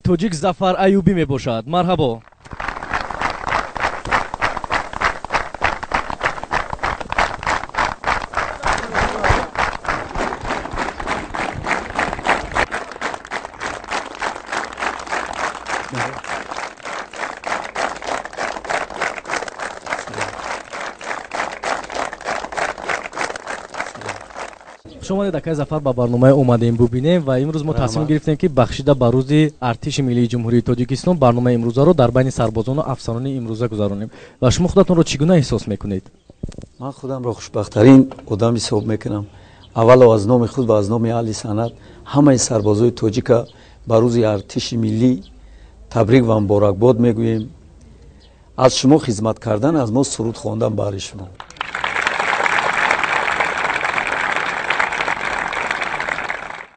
тоҷик Зафар Аюбӣ мебошад. Марҳабо. шумо дакай Зафар ба барномаи омадем бубинем ва имрӯз мо тасмим гирифтем ки бахшида ба рӯзи артиши миллии ҷумҳурии Тоҷикистон барномаи имрӯзаро дар байни сарбозону афсанони имрӯза гузаронем. Ва шумо худатонро чӣ гуна эҳсос мекунед? ман худамро хушбахттарин одам ҳисоб мекунам. аввало аз номи худ ва аз номи аҳли санъат ҳамаи сарбозои тоҷика ба рӯзи артиши миллӣ табрик ва муборакбод мегӯем. аз шумо хизмат кардан, аз мо суруд хондан баҳри шумо.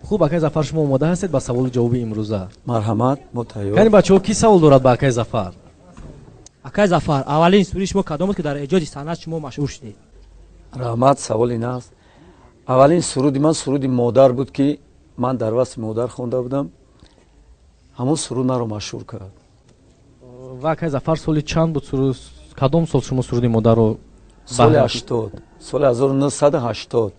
хуб, акай Зафар, шумо омода ҳастед ба саволу ҷавоби имрӯза? марҳамат, мо тайёр. яъне бачаҳо ки савол дорад ба акай Зафар? акай Зафар, аввалин суруди шумо кадом буд ки дар эҷоди санъат шумо машҳур шудед? раҳмат, савол ин аст. аввалин суруди ман суруди модар буд ки ман дар васфи модар хонда будам. ҳамон суруд маро машҳур кард. ва акай Зафар, соли чанд буд суруд? кадом сол шумо суруди модарро? соли 80, соли 1980.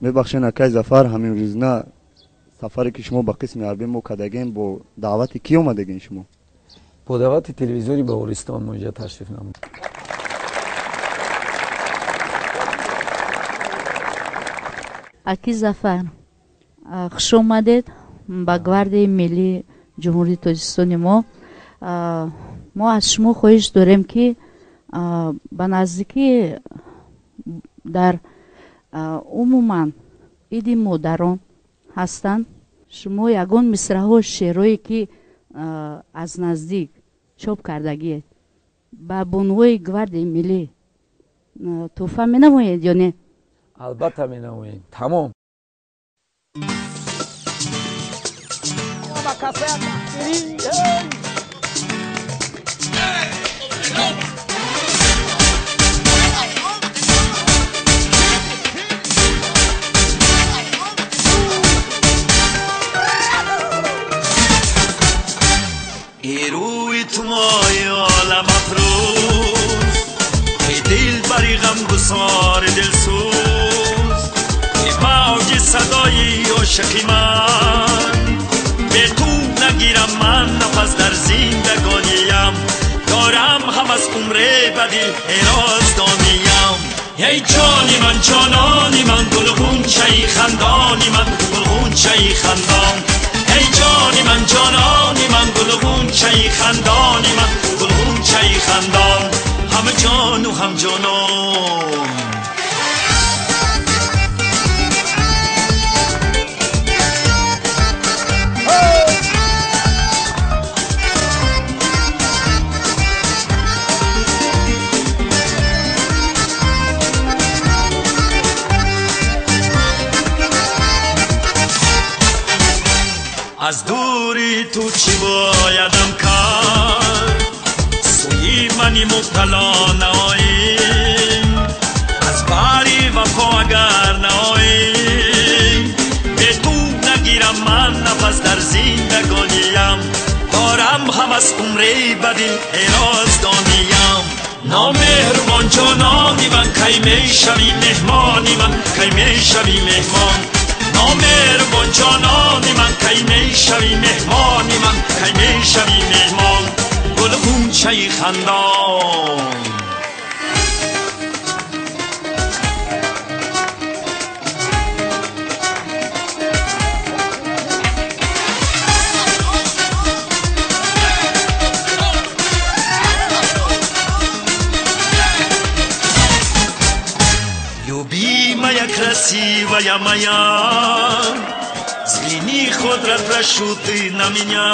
мебахшед акай Зафар, ҳамин рӯзна сафаре ки шумо ба қисми ҳарбӣ мо кардагем, бо даъвати кӣ омадагин шумо? бо даъвати телевизиони Баҳористон мо инҷа ташриф намуд. аки Зафар, хуш омадед ба гвардияи миллии ҷумҳурии Тоҷикистони мо. мо аз шумо хоҳиш дорем ки ба наздикӣ дар умуман иди модарон ҳастанд, шумо ягон мисраҳо, шеърҳое ки аз наздик чоп кардагиед ба бонуҳои гвардияи миллӣ тӯҳфа менамоед ё не? албатта менамоем. тамом. روی تو مای عالم افروز، ای دل بری غم گسار دل سوز، ای موج صدای عاشقی من، به تو نگیرم من نفس در زندگانیم، دارم هم از عمر بدی حراز دانیم. ای جانی من، جانانی من، گل غنچه خندانی من، گل غنچه خندان. ای جانی من، جانانی من، گل غنچه خندانی من، گل غنچه خندان. همه جان و هم جانان. از دوری تو چی بایدم کرد، سوی منی مبتلا نایی، از باری وفا اگر نایی، به تو نگیرم من نفس در زندگانیم، دارم هم از عمری بدی حراز دانیم. نامهربان جانانی من، کی میشوی مهمانی من، کی میشوی مهمان. نامهربان جانانی من، کی میشوی مهمانی من، کی میشوی مهمان. گل غنچه خندان. любима красивая моя, взгляни хоть раз прошу ты на меня,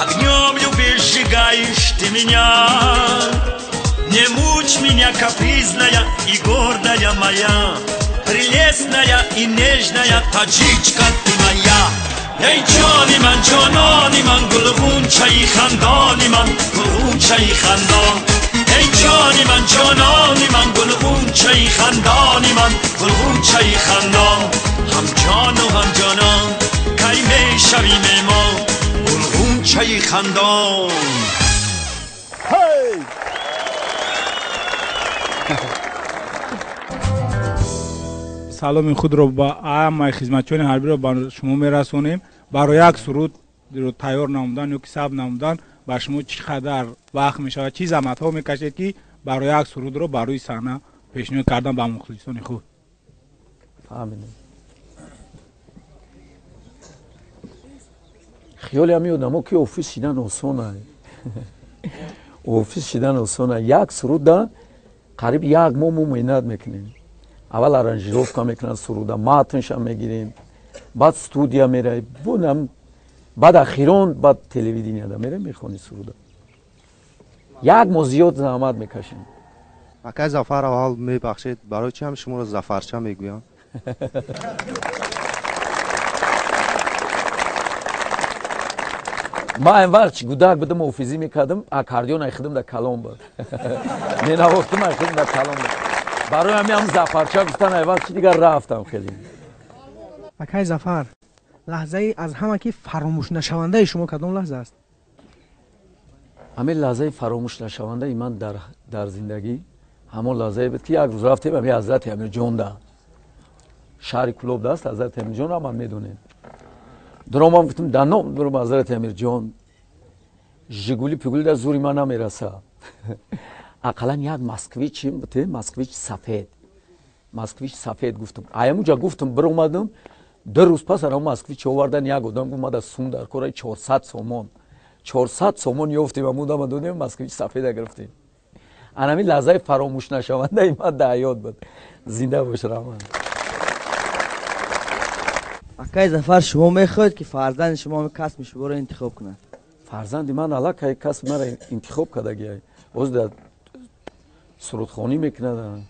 огнем любишь, сжигаешь ты меня, не мучь меня, капризная и гордая моя, прелестная и нежная таджичка ты моя. ای جانی من، جانانی من، گل غنچه خندانی من، گل غنچه خندان. ای جانی من، جانانی من، گل غنچه خندانی من، گل غنچه خندان. هم جان و هم جانان، کی شویم ما گلگون چای خندان. سلام خود رو با همه خدمتچیان حربی رو با شما میرسونیم. برای یک سرود رو تیار نمودن یا که ثبت نمودن با شما چقدر وقت میشه، چی زحمت ها میکشید که برای یک سرود رو برای صحنه پیشنهاد کردن با مخلصان خود؟ فهمیدم. خیلی همی آدم که اوفیس شدن آسانه. اوفیس شدن آسانه. یک سرود دارن قریب یک ماه مهینت میکنیم. اول ارانژیروفکا میکنن سرودا، متنش هم میگیریم، بعد استودیا میره، بعد اخیران بعد تلویزیون دا میره میخونی سرودا. یک ماه زیاد زحمت میکشیم. اکای ظفر اول میبخشید برای چی هم شما رو ظفرچه میگویم؟ ما اینور چی گودک بودم اوفیزی میکردم اکاردیون ایخدم در کلام بود. مینواختم ایخدم در کلام بود. برای هم ظفرچه گفتن اینور چی دیگر رفتم خیلی. اکای ظفر لحظه ای از همه که فراموش نشونده شما کدام لحظه است؟ همین لحظه فراموش نشونده ای من در زندگی همون لحظه بود که یک روز رفتیم همین حضرت امیر جان ده شهر کلوب دست حضرت امیر جان هم میدونیم. درام هم گفتم در نام درام حضرت امیر جان ژگولی پیگولی در زوری من نمیرسه. اقلا یک مسکویچ بوده، مسکویچ سفید گفتم. ایاموجا گفتم بر اومدم 2 روز پس اون مسکویچ آوردن یک آدم اومد از سون در کورای 400 سومون یافتیم و مودم دادیم مسکویچ سفید گرفتیم. همین لحظه فراموش نشونده این من در حیات بود. زنده باش رحمان. اکای ظفر شما میخواید که فرزند شما کسب شما رو انتخاب کنند؟ فرزند من علاقه کسب مرا انتخاب کرده گیه. باز در سرودخوانی میکنه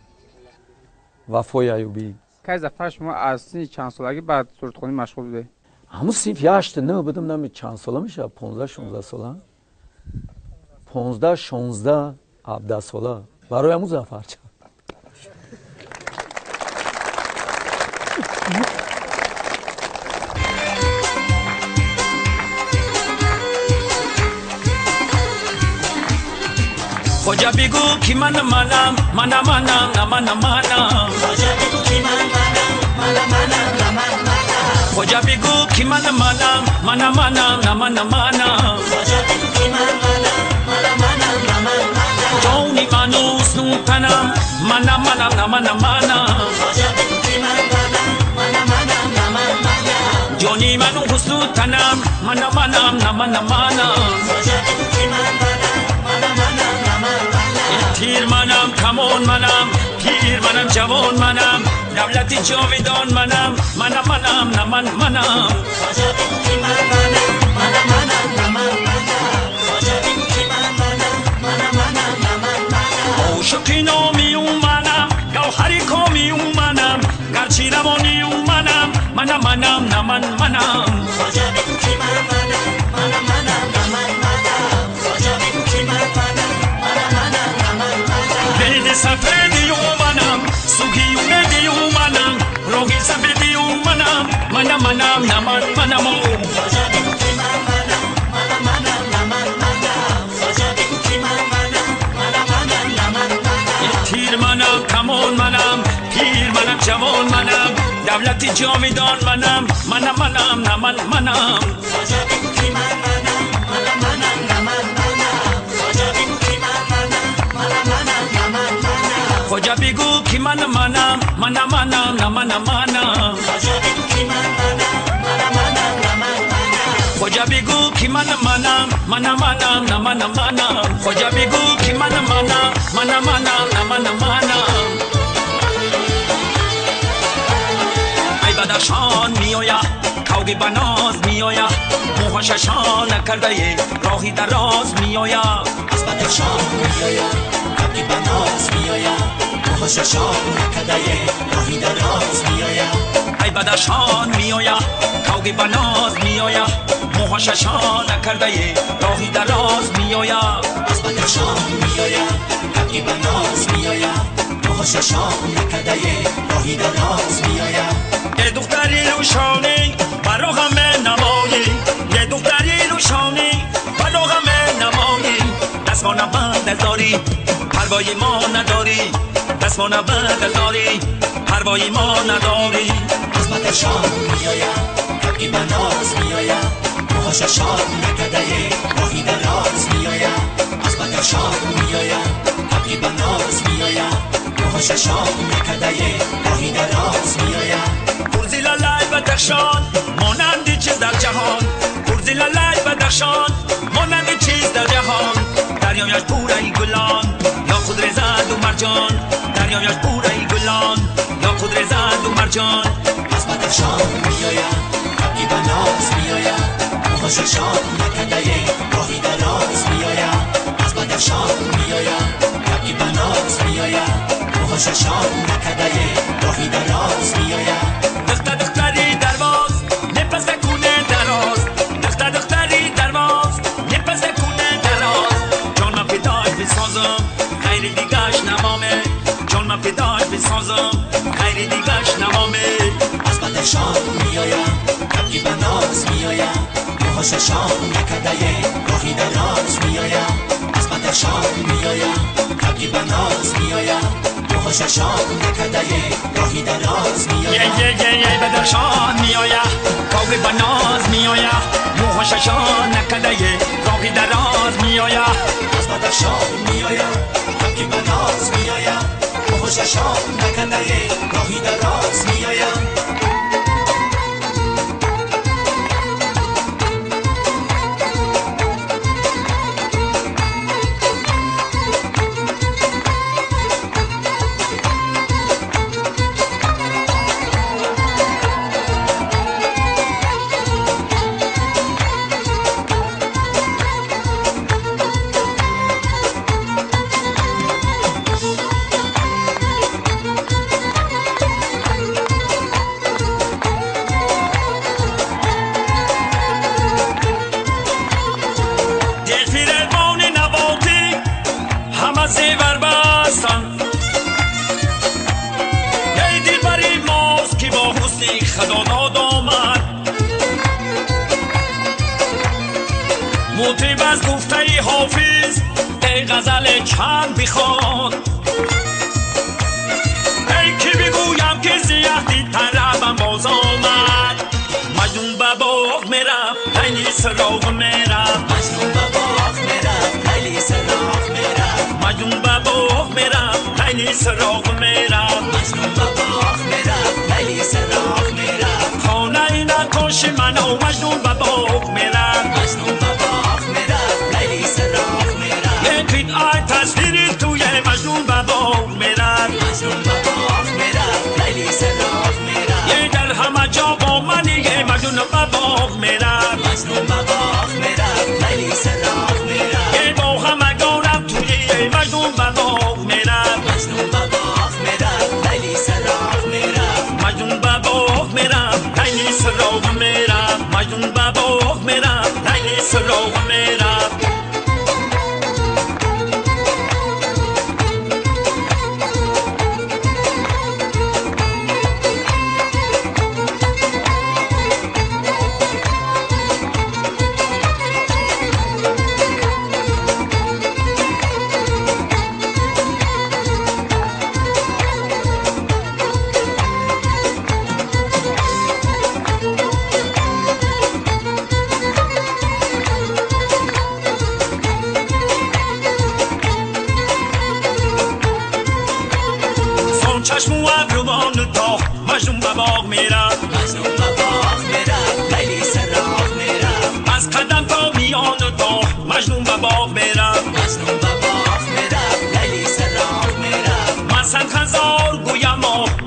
وفای ایوبی. اکای ظفر شما از سن چند سالگی بعد سرودخوانی مشغول بوده؟ همون صنف 8 نه بدم نمی چند ساله میشه 15 16 ساله 15 16 17 ساله برای همون ظفر چه خوجا بگو کی منم خجا بگو کی خوجا بگو کی جونی منو سنتنم جونی منو حسنتنم تیر منم کمان منم پیر منم جوان منم دولت جاویدان منم عاشقی نامی منم گوهری کامی منم گرچی روانی منم سفیدی منم سوگیونی منم روگی سفیدی منم تیر منم کمان منم پیر منم جوان منم دولت جاویدان منم خوجا بگو کی منم خوجا بگو کی خوجا بگو کی ای بدخشان میایا کوگی بناز میایا موهاششان کرده راهی دراز میایا از بدخشان میایا کوگی بناز میایا موهاششان کرده راهی دراز میایا ای بدخشان میایا کوگی بناز میایا موهاششان کرده راهی دراز میایا از بدخشان میایا کوگی بناز میایا موهاششان کرده راهی دراز میایا ای دختری روشانی برا همه نمایی داری پروای ما نداری دست ما نبرد داری پروای ما نداری قسمت شام میایم کبکی بناز میایم موهاش شام نکده راهی دراز میایم قسمت شام میایم کبکی بناز میایم موهاش شام نکده راهی دراز میایم پرزی لالای بدخشان مانند چیز در جهان پرزی لالای بدخشان مانند چیز در جهان دریایش پر ای گلان یا خود رزد و مرجان دریایش پر ای گلان یا خود رزد و مرجان از بدخشان میایم کبکی بناز میایم موهاش شام نکده راهی دراز میایم از بدخشان میایم کبکی بناز میایم موهاش شام نکده راهی دراز میایم دختری درواز نپس کونه دراز دختری درواز نپس کونه دراز جان ما پیداش بسازم خیر دیگاش نمامه جان ما پیداش بسازم خیر دیگاش نمامه از بدخشان میایم کبکی بناز میایم موهاش شام نکده راهی دراز میایم از بدخشان میایم کبکی بناز میایم موهاش شام نکده راهی دراز میایم یه بدخشان میایم کبکی بناز میایم موهاش شام نکده راهی دراز میایم از بدخشان میایم کبکی بناز میایم موهاش شام نکده راهی دراز میایم موتیب از گفته ای حافظ ای غزل چند بخواد ای که بگویم که زیادی طربم باز آمد مجنون به باغ میرم لیلی سراغ میرم مجنون به باغ میرم لیلی سراغ میرم مجنون به باغ میرم لیلی سراغ میرم مجنون به باغ میرم لیلی سراغ میرم خانه ای نکش منو مجنون به باغ میرم مجنون به باغ میرم لیلی سراغ میرم یکید آی تصویری توی مجنون به باغ میرم مجنون به باغ میرم لیلی سراغ میرم یه در همه جا با منی یه مجنون به باغ میرم مجنون به باغ میرم لیلی سراغ میرم یه با همه گارم توی یه مجنون به باغ میرم مجنون به باغ میرم لیلی سراغ میرم مجنون به باغ میرم لیلی سراغ میرم مجنون به باغ میرم لیلی سراغ میرم چشم و ابروان تا مجنون به باغ میرم مجنون به باغ میرم لیلی سراغ میرم از قدم تا میان تا مجنون به باغ میرم مجنون به باغ میرم لیلی سراغ میرم من صد هزار گویم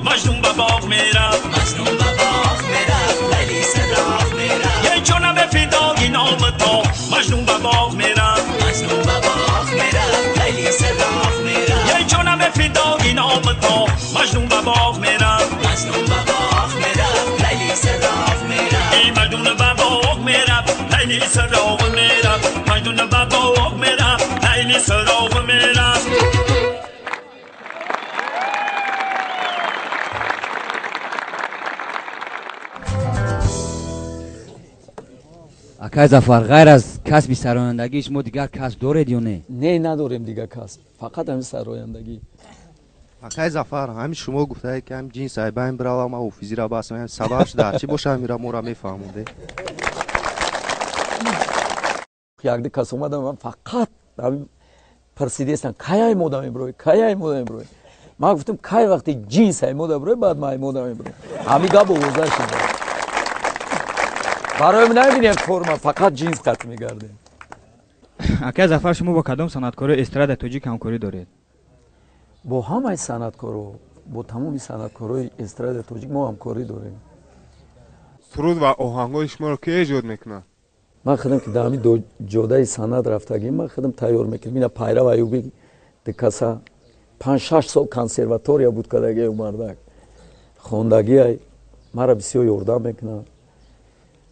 مجنون به باغ میرم مجنون به باغ میرم لیلی سراغ میرم یه جانب فدای نام تا مجنون به باغ میرم مجنون به باغ میرم لیلی سراغ میرم یه جانب فدای نام تا مجنون به باغ میرم مجنون به باغ میرم لیلی سراغ میرم ای مجنون به باغ میرم لیلی سراغ میرم مجنون به باغ میرم لیلی سراغ میرم акай Зафар, ғайр аз касби сарояндагӣ шумо дигар касб доред ё не? Не, надорем дигар касб, фақат ҳамин сарояндагӣ. акай Зафар, ҳамин шумо гуфтаед ки ҳам ҷинс айбайн биравам, ма офизира басам, сабабш дар чӣ боша ҳамира мора мефаҳмоде? Якди кас омадам, ман фақат парсидестам, кай аймода меброӣ, кай аймода меброӣ. Ман гуфтам, кай вақти ҷинс аймода броӣ, баъд ман аймода меброӣ. Ҳамин гап овоза шуда. барои ман намебинем форма, фақат ҷинс қатъ мегардем. акай Зафар, шумо бо кадом санъаткори эстрадаи тоҷик ҳамкорӣ доред? бо ҳамаи санъаткорҳо, бо тамоми санъаткорҳои эстрадаи тоҷик мо ҳамкорӣ дорем. суруд ва оҳангҳои шуморо ки эҷод мекунад? ман худам ки дар ҳамин ҷодаи санъат рафтагим, ман худам тайёр мекунем. ина Пайрав Аюбӣ дикаса 5-6 сол консерватория буд кадаги умардак. хондагиай мара бисёр ёрдам мекунад.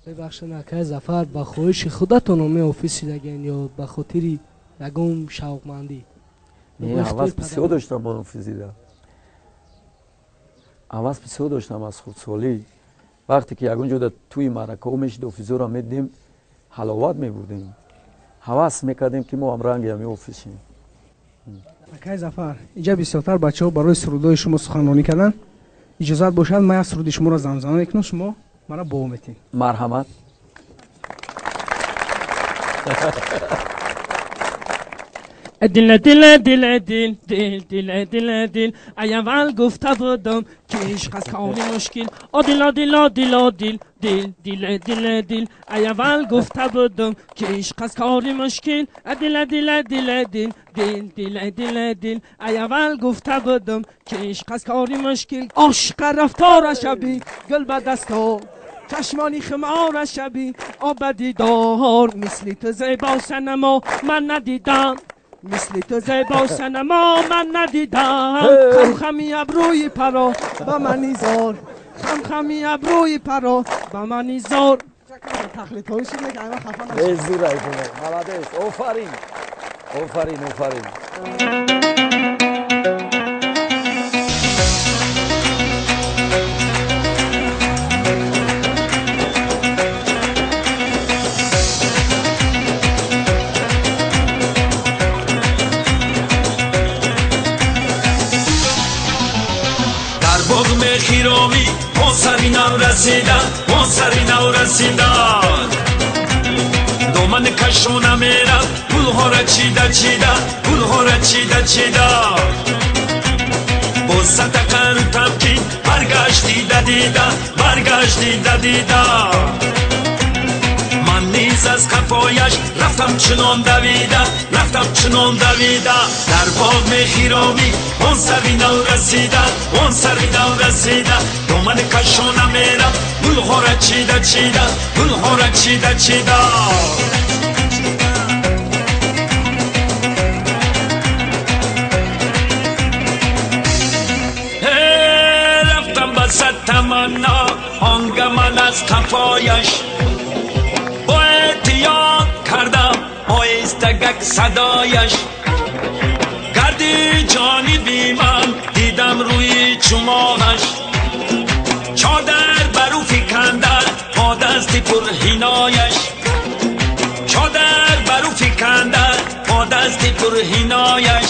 бибахшед акай Зафар, ба хоҳиши худатон омӯ офис шидаген ё ба хотири ягон шавқмандӣ? ҳавас бисёр доштам ман офизида. ҳавас бисёр доштам аз хурдсолӣ. вақте ки ягон ҷода тӯи маъракаҳо мешид, офизоро медидем, ҳаловат мебурдем. ҳавас мекардем ки мо ҳам ранги ҳамин офис шим. акай Зафар, инҷа бисёртар бачаҳо барои сурудҳои шумо суханронӣ карданд. иҷозат бошад ман як суруди шуморо замзама мекунам, шумо мара боо метин. марҳамат. دل دل دل دل دل دل دل دل اول گفته بودم که عشق از کار مشکل دل دل دل دل دل دل دل دل اول گفته بودم که عشق از کار مشکل دل دل دل دل دل دل دل دل اول گفته بودم که عشق از کار مشکل عاشق رفتار شبی گل به دستا چشمانی خمار شبی آب دیدار مثل تو زیبا سنما من ندیدم مثل تو زیبا سنما من ندیدم خم خمی ابروی پرا با منی زار خم خمی ابروی پرا با منی زار تقلید هایی شده که ایما خفا نشد زور ایفونه ملدش آفرین آفرین آفرین خیرامی ما سری نو رسیدن ما سری نو رسیدن دامن کشونه میرم گلها را چیده چیده گلها را چیده چیده با ستقر و تمکین برگشتی دیده برگشتی دیده من نیز از قفایش رفتم چنان دویده رفتم چنان دویده در باغ خیرامی اون سری نو رسیده اون سری نو رسیده دامن کشونه میرم گلها را چیده چیده گلها را چیده چیده رفتم با صد تمنا آنگمن از قفایش با احتیاط کردم آیستگک صدایش گردی جانبی من دیدم روی چماغش چادر برو فکندر با دستی پر هینایش چادر برو فکندر با دستی پر هینایش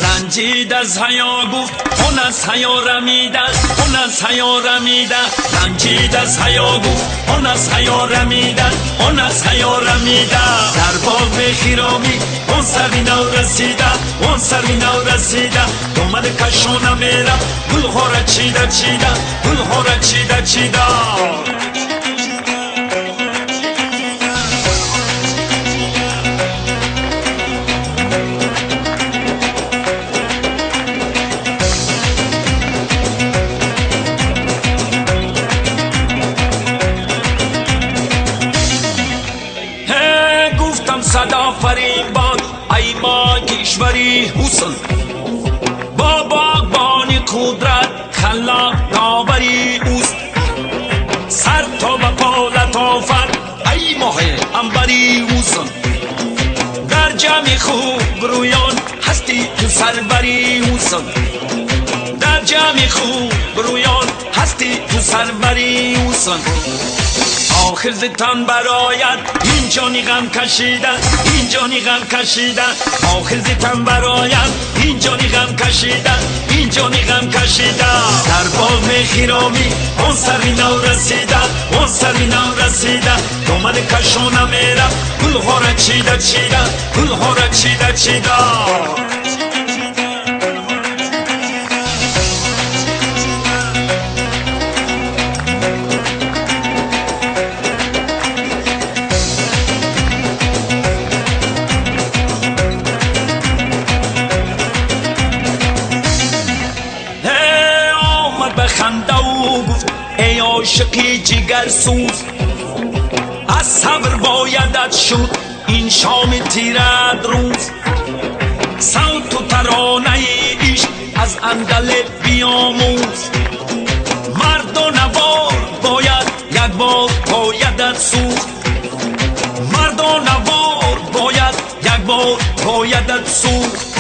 رنجید از حیا گفت اون از حیا رمیده اون از حیا رمیده رنجید از حیا گفت اون از حیا رمیده اون از حیا رمیده در باغ خیرامی اون سری نو رسیده اون سری نو رسیده دامن کشونه میرم گلها را چیده چیده گلها را چیده چیده صدا فریبان ای ما کشوری حسن با باغبانی قدرت خلاق داوری اوست سر تا به پا لطافت ای ماه انبری حسن در جمع خوب رویان هستی تو سربری حسن در جمع خوب رویان هستی تو سربری حسن آخر زتان برایت این جانی غم کشیدن این جانی غم کشیدن آخر زتان برایت این جانی غم کشیدن این جانی غم کشیدن در باغ خیرامی اون سری نو رسیدن اون سری نو رسیدن دامن کشانم میرم گل ها را چیده چیده گل ها را چیده چیده عاشقی جگر سوز از صبر بایدت شد این شام تیرد روز صوت و ترانه عشق از اندل بیاموز مرد و نوار باید یک بار بایدت سوخت مرد و نوار باید یک بار بایدت سوخت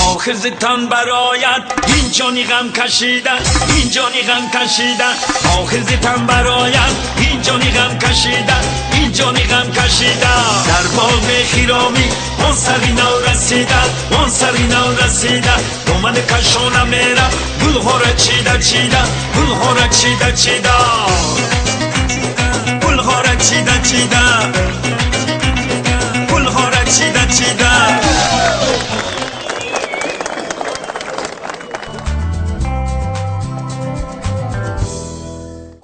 آخر زتان برایت این جانی غم کشیدن این جانی غم کشیدن آخر زتان برایت این جانی غم کشیدن این جانی غم کشیدن در باغ خیرامی اون سری نو رسیدن اون سری نو رسیدن دامن کشانم میرم گل ها را چیده چیده گل ها را چیده چیده گل ها را چیده چیده گل ها را چیده چیده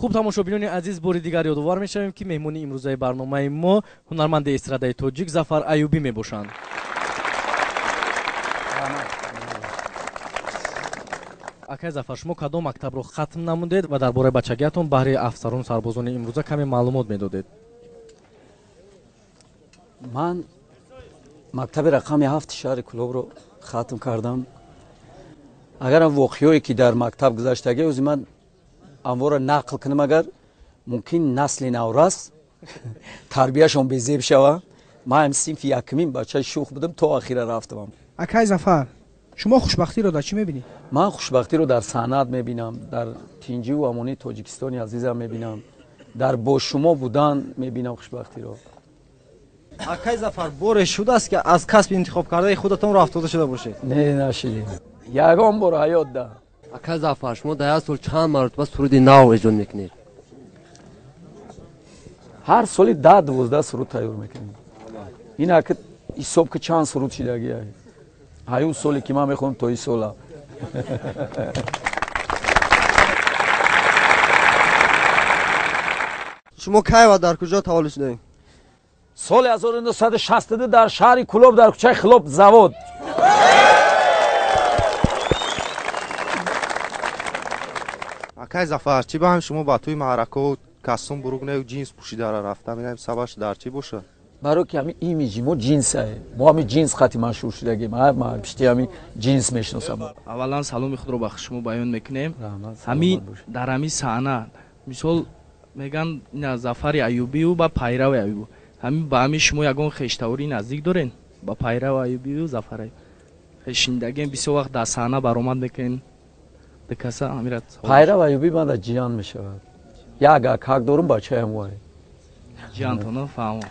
خوب тамошобинони азиз бори дигар ёдовар мешавем ки меҳмони имрӯзаи барномаи мо ҳунарманди эстрадаи тоҷик Зафар Аюбӣ мебошанд. акай Зафар, шумо кадом мактабро хатм намудед ва дар бораи бачагиатон баҳри афсарону сарбозони имрӯза каме маълумот медодед? ман мактаби рақами 7 шаҳри Кӯлобро хатм кардам. агарам воқеое ки дар мактаб гузаштагӣ ӯзи ман амвора нақл кунам, агар мумкин насли наврас тарбияшон безеб шава. ман ҳам синфи якумин бачаи шух будам, то ахира рафтам. акай Зафар, шумо хушбахтиро дар чӣ мебинед? ман хушбахтиро дар санъат мебинам, дар тинҷиву амонии тоҷикистони азизам мебинам, дар бо шумо будан мебинам хушбахтиро. акай Зафар, боре шудааст ки аз касби интихоб кардаи худатон рафтода шуда бошед? не нашидем, ягон бор ҳаёт да. акай Зафар, шумо дар як сол чанд маротиба суруди нав эҷод мекунед? ҳар соли 10-12 суруд тайёр мекунем. ина ки ҳисоб ки чанд суруд шидагия. ҳаю соле ки ман мехоҳам то сола. шумо кай ва дар куҷо таваллуд шудед? соли 1962 дар шаҳри Кӯлоб дар кӯчаи Хилоб завод. акай Зафар, чӣ баҳам шумо ба тӯи маъракаҳо кастум буругнаю ҷинс пӯшидара рафта менам, сабабаш дар чӣ бошад? барои ки ҳамин имиҷи мо ҷинсае, мо ҳамин ҷинс хати машҳур шудагем, ман пишти ҳамин ҷинс мешиносам. аввалан саломи худро ба шумо баён мекунем. ҳамин дар ҳамин саҳна мисол меган Зафари Аюбию ба Пайрави Аюбӣ, ҳамин ба ҳамин шумо ягон хештавори наздик дорен ба Пайрави Аюбию Зафар хешиндагем бисёр вақт дар саҳна баромад мекунен? декаса ҳамират Пайрави Аюбӣ ман дар ҷиян мешавад. як акак дорум, бачаям вай ҷиянтона фаҳмо.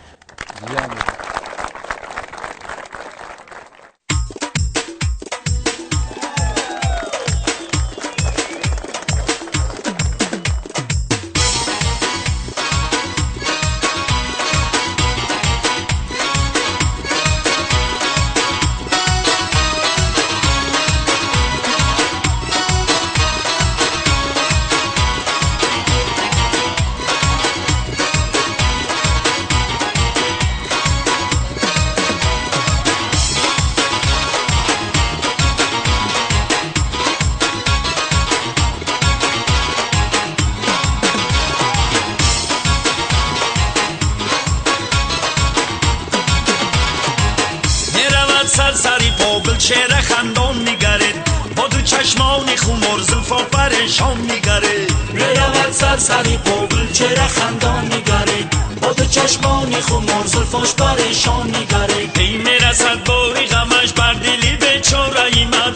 سرسری پابل چهره خندان میگرد با دو چشمان خمار زلفا پریشان میگرد میرود سرسری پابل چهره خندان میگرد با دو چشمان خمار زلفاش پریشان میگرد ای میرسد باری غمش بر دلی بیچاره من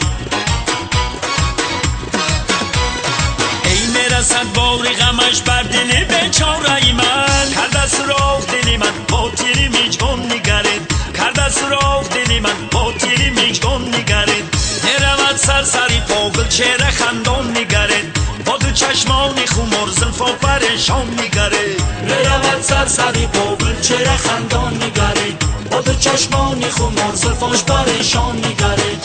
ای میرسد باری غمش بر دلی بیچاره من چهره خندان نگرد با دو چشمان خمار زلفا پریشان نگرد برود سرسری بابل چهره خندان نگرد با دو چشمان خمار زلفاش پریشان نگرد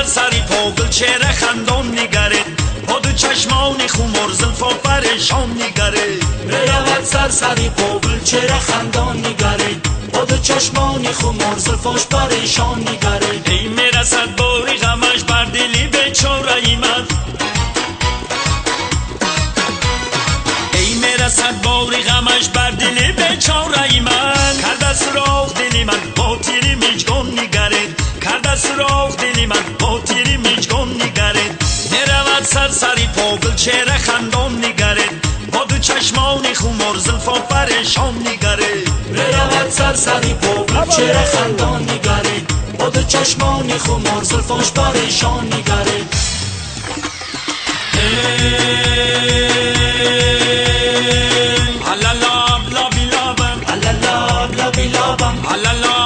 سری پاگل چهره خندان نگرد با دو چشمان خمار زلفا پریشان نگرد برود سرسری پاگل چهره خندان نگرد با دو چشمان خمار زلفاش پریشان نگرد ای میرسد باری غمش بر دلی بیچاره ای من ای میرسد باری غمش بر دلی بیچاره ای من کرده سراغ دلی من با تیری میجگان نگرد کرده سراغ دلی من با تیری میجگان نگرد میرود سرسری پاگل چهره خندان نگرد با دو چشمان خمار زلفا پریشان نگرد برود سرسری پاگل چهره خندان نگرد با دو چشمان خمار زلفاش پریشان نگرد علالاب لابی لابم علالاب لابی لابم علالاب